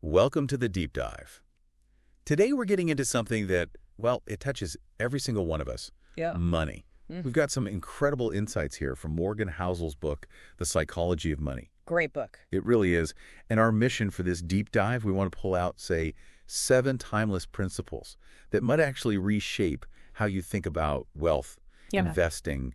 Welcome to the deep dive. Today we're getting into something that, well, it touches every single one of us. Yeah. Money. We've got some incredible insights here from Morgan Housel's book, The Psychology of Money. Great book. It really is. And our mission for this deep dive, we want to pull out, say, 7 timeless principles that might actually reshape how you think about wealth, investing,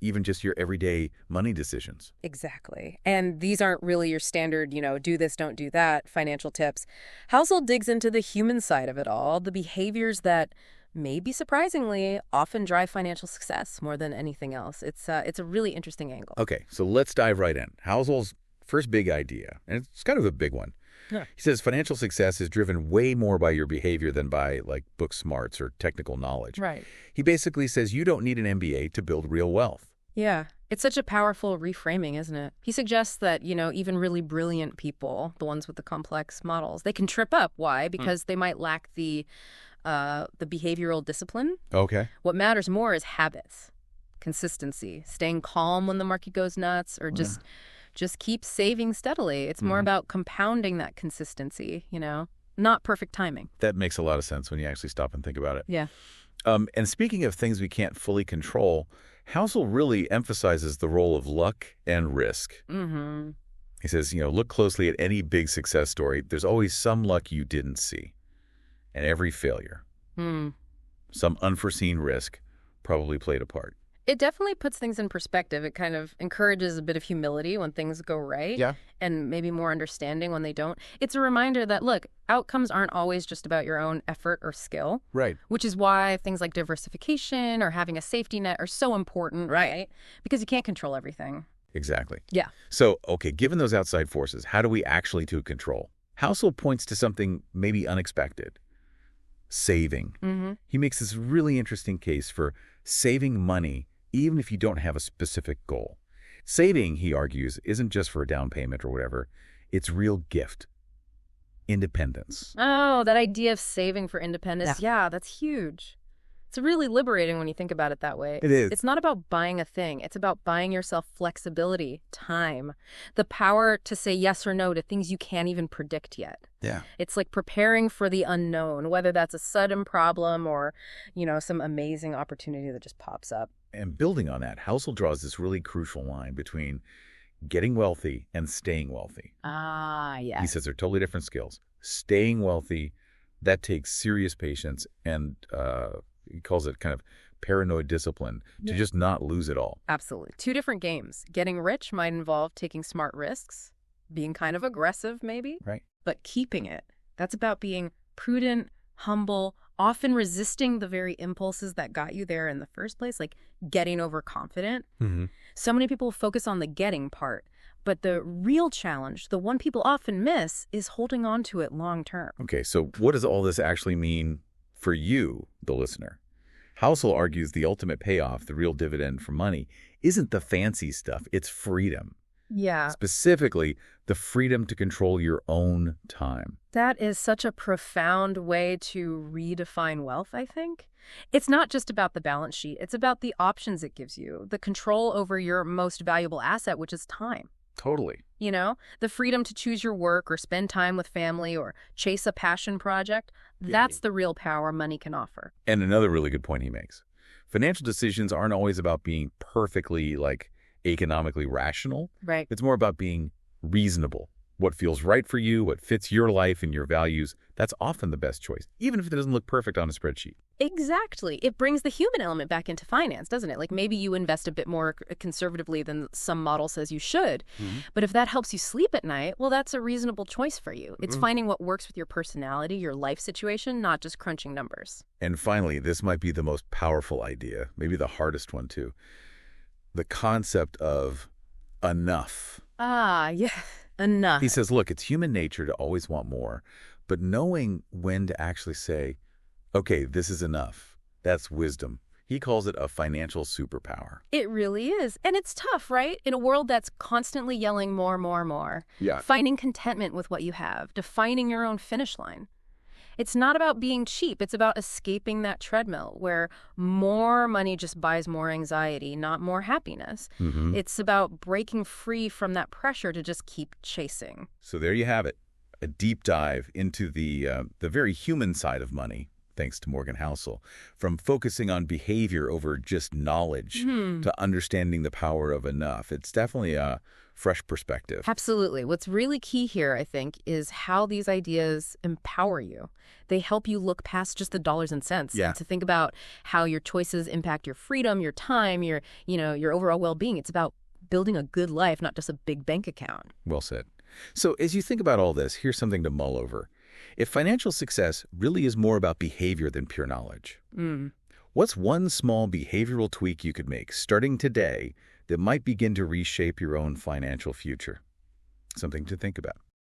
even just your everyday money decisions. Exactly. And these aren't really your standard, do this, don't do that financial tips. Housel digs into the human side of it all, the behaviors that maybe surprisingly often drive financial success more than anything else. It's a really interesting angle. Okay, so let's dive right in. Housel's first big idea, and it's kind of a big one. Yeah. He says financial success is driven way more by your behavior than by, like, book smarts or technical knowledge. Right. He basically says you don't need an MBA to build real wealth. Yeah. It's such a powerful reframing, isn't it? He suggests that, even really brilliant people, the ones with the complex models, they can trip up. Why? Because they might lack the behavioral discipline. Okay. What matters more is habits, consistency, staying calm when the market goes nuts, or just keep saving steadily. It's more about compounding that consistency, not perfect timing. That makes a lot of sense when you actually stop and think about it. Yeah. And speaking of things we can't fully control, Housel really emphasizes the role of luck and risk. Mm-hmm. He says, look closely at any big success story. There's always some luck you didn't see. And every failure, some unforeseen risk probably played a part. It definitely puts things in perspective. It kind of encourages a bit of humility when things go right. Yeah. And maybe more understanding when they don't. It's a reminder that, look, outcomes aren't always just about your own effort or skill. Right. Which is why things like diversification or having a safety net are so important, right? Because you can't control everything. Exactly. Yeah. So, okay, given those outside forces, how do we actually take control? Housel points to something maybe unexpected. Saving. Mm-hmm. He makes this really interesting case for saving money even if you don't have a specific goal. Saving, he argues, isn't just for a down payment or whatever. It's real gift. Independence. Oh, that idea of saving for independence. Yeah, that's huge. It's really liberating when you think about it that way. It is. It's not about buying a thing. It's about buying yourself flexibility, time, the power to say yes or no to things you can't even predict yet. Yeah. It's like preparing for the unknown, whether that's a sudden problem or, some amazing opportunity that just pops up. And building on that, Housel draws this really crucial line between getting wealthy and staying wealthy. Ah, yes. He says they're totally different skills. Staying wealthy, that takes serious patience and he calls it kind of paranoid discipline to just not lose it all. Absolutely. 2 different games. Getting rich might involve taking smart risks, being kind of aggressive maybe, Right. But keeping it. That's about being prudent, humble, often resisting the very impulses that got you there in the first place, like getting overconfident. Mm-hmm. So many people focus on the getting part, but the real challenge, the one people often miss, is holding on to it long term. Okay, so what does all this actually mean for you, the listener? Housel argues the ultimate payoff, the real dividend for money, isn't the fancy stuff, it's freedom. Yeah. Specifically, the freedom to control your own time. That is such a profound way to redefine wealth, I think. It's not just about the balance sheet. It's about the options it gives you, the control over your most valuable asset, which is time. Totally. The freedom to choose your work or spend time with family or chase a passion project. That's the real power money can offer. And another really good point he makes. Financial decisions aren't always about being perfectly, economically rational. Right. It's more about being reasonable. What feels right for you, what fits your life and your values, that's often the best choice, even if it doesn't look perfect on a spreadsheet. Exactly. It brings the human element back into finance, doesn't it? Like maybe you invest a bit more conservatively than some model says you should. Mm-hmm. But if that helps you sleep at night, well, that's a reasonable choice for you. It's finding what works with your personality, your life situation, not just crunching numbers. And finally, this might be the most powerful idea, maybe the hardest one too. The concept of enough. Ah, yeah. Enough. He says, look, it's human nature to always want more, but knowing when to actually say, okay, this is enough, that's wisdom. He calls it a financial superpower. It really is. And it's tough, right? In a world that's constantly yelling more, more, more. Yeah. Finding contentment with what you have, defining your own finish line. It's not about being cheap. It's about escaping that treadmill where more money just buys more anxiety, not more happiness. Mm-hmm. It's about breaking free from that pressure to just keep chasing. So there you have it. a deep dive into the very human side of money, thanks to Morgan Housel, from focusing on behavior over just knowledge to understanding the power of enough. It's definitely a fresh perspective. Absolutely. What's really key here, I think, is how these ideas empower you. They help you look past just the dollars and cents and to think about how your choices impact your freedom, your time, your overall well-being. It's about building a good life, not just a big bank account. Well said. So as you think about all this, here's something to mull over. If financial success really is more about behavior than pure knowledge, what's one small behavioral tweak you could make starting today that might begin to reshape your own financial future? Something to think about.